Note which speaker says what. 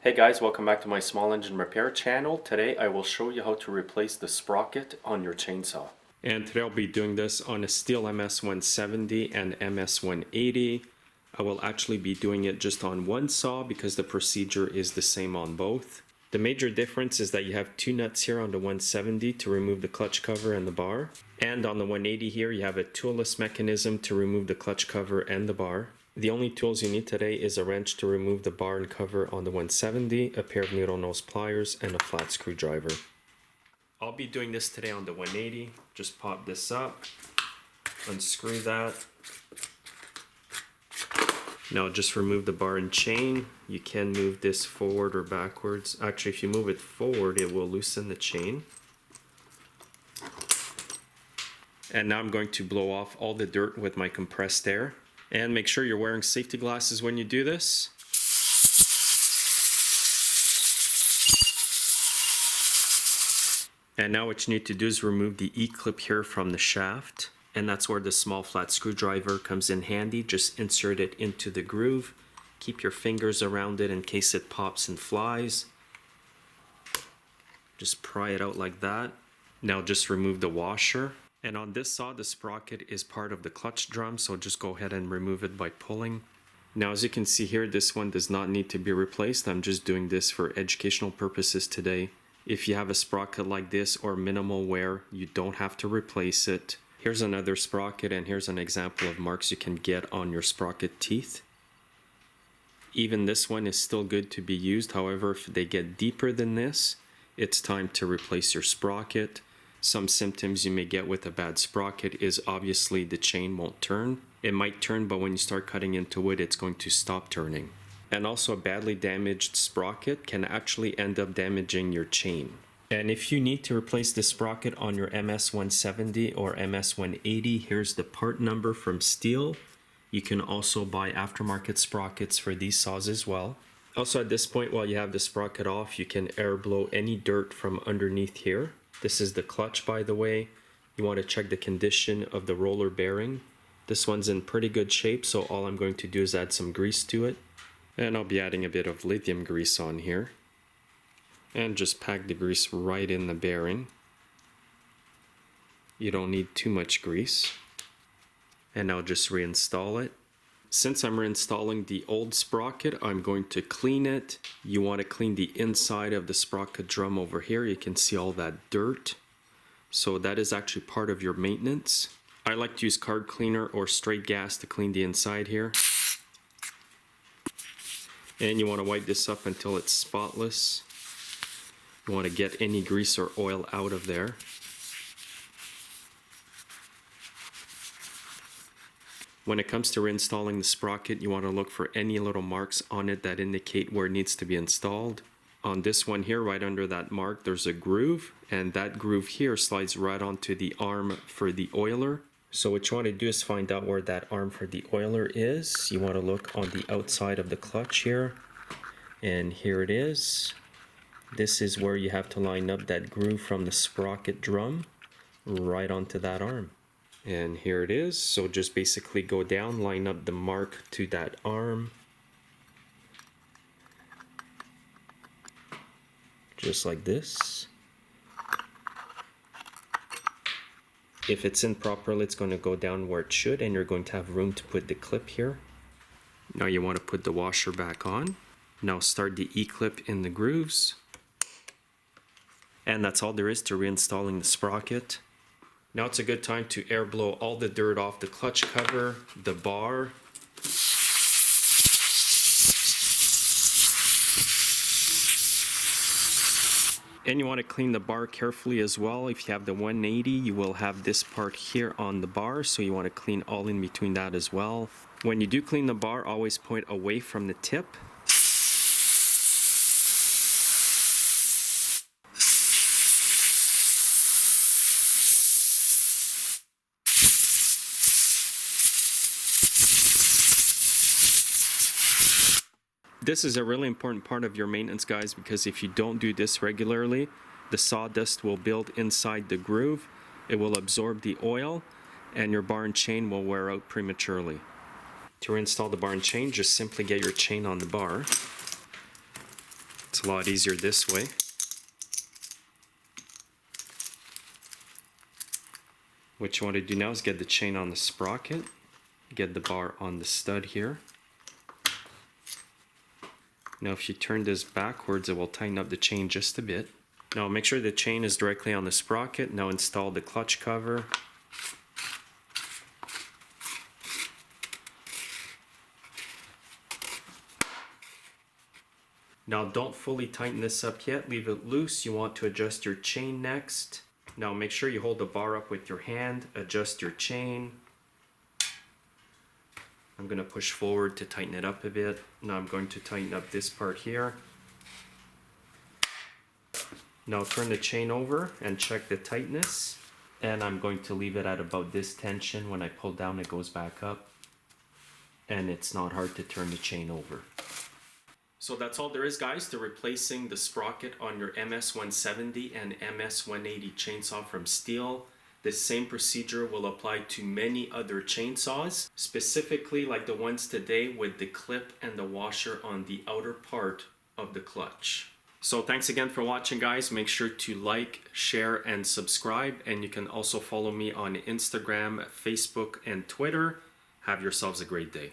Speaker 1: Hey guys, welcome back to my small engine repair channel. Today I will show you how to replace the sprocket on your chainsaw. And today I'll be doing this on a Stihl MS170 and MS180. I will actually be doing it just on one saw because the procedure is the same on both. The major difference is that you have two nuts here on the 170 to remove the clutch cover and the bar. And on the 180 here you have a toolless mechanism to remove the clutch cover and the bar. The only tools you need today is a wrench to remove the bar and cover on the 170, a pair of needle nose pliers, and a flat screwdriver. I'll be doing this today on the 180. Just pop this up, unscrew that. Now just remove the bar and chain. You can move this forward or backwards. Actually, if you move it forward, it will loosen the chain. And now I'm going to blow off all the dirt with my compressed air. And make sure you're wearing safety glasses when you do this. And now what you need to do is remove the E-clip here from the shaft. And that's where the small flat screwdriver comes in handy. Just insert it into the groove. Keep your fingers around it in case it pops and flies. Just pry it out like that. Now just remove the washer. And on this saw, the sprocket is part of the clutch drum, so just go ahead and remove it by pulling. Now as you can see here, this one does not need to be replaced. I'm just doing this for educational purposes today. If you have a sprocket like this or minimal wear, you don't have to replace it. Here's another sprocket, and here's an example of marks you can get on your sprocket teeth. Even this one is still good to be used. However, if they get deeper than this, it's time to replace your sprocket. Some symptoms you may get with a bad sprocket is obviously the chain won't turn. It might turn, but when you start cutting into it, it's going to stop turning. And also a badly damaged sprocket can actually end up damaging your chain. And if you need to replace the sprocket on your MS170 or MS180, here's the part number from Stihl. You can also buy aftermarket sprockets for these saws as well. Also at this point, while you have the sprocket off, you can air blow any dirt from underneath here. This is the clutch, by the way. You want to check the condition of the roller bearing. This one's in pretty good shape, so all I'm going to do is add some grease to it. And I'll be adding a bit of lithium grease on here. And just pack the grease right in the bearing. You don't need too much grease. And I'll just reinstall it. Since I'm reinstalling the old sprocket, I'm going to clean it. You want to clean the inside of the sprocket drum over here. You can see all that dirt. So that is actually part of your maintenance. I like to use card cleaner or straight gas to clean the inside here. And you want to wipe this up until it's spotless. You want to get any grease or oil out of there. When it comes to reinstalling the sprocket, you want to look for any little marks on it that indicate where it needs to be installed. On this one here, right under that mark, there's a groove, and that groove here slides right onto the arm for the oiler. So what you want to do is find out where that arm for the oiler is. You want to look on the outside of the clutch here, and here it is. This is where you have to line up that groove from the sprocket drum right onto that arm. And here it is. So just basically go down, line up the mark to that arm. Just like this. If it's in properly, it's going to go down where it should, and you're going to have room to put the clip here. Now you want to put the washer back on. Now start the E-clip in the grooves. And that's all there is to reinstalling the sprocket. Now it's a good time to air blow all the dirt off the clutch cover, the bar. And you want to clean the bar carefully as well. If you have the 180, you will have this part here on the bar, so you want to clean all in between that as well. When you do clean the bar, always point away from the tip. This is a really important part of your maintenance, guys, because if you don't do this regularly, the sawdust will build inside the groove, it will absorb the oil, and your bar and chain will wear out prematurely. To reinstall the bar and chain, just simply get your chain on the bar. It's a lot easier this way. What you want to do now is get the chain on the sprocket, get the bar on the stud here. Now if you turn this backwards, it will tighten up the chain just a bit. Now make sure the chain is directly on the sprocket. Now install the clutch cover. Now don't fully tighten this up yet, leave it loose. You want to adjust your chain next. Now make sure you hold the bar up with your hand, adjust your chain. I'm going to push forward to tighten it up a bit. Now I'm going to tighten up this part here. Now turn the chain over and check the tightness. And I'm going to leave it at about this tension. When I pull down, it goes back up. And it's not hard to turn the chain over. So that's all there is, guys, to replacing the sprocket on your MS170 and MS180 chainsaw from Stihl. This same procedure will apply to many other chainsaws, specifically like the ones today with the clip and the washer on the outer part of the clutch. So thanks again for watching, guys. Make sure to like, share, and subscribe. And you can also follow me on Instagram, Facebook, and Twitter. Have yourselves a great day.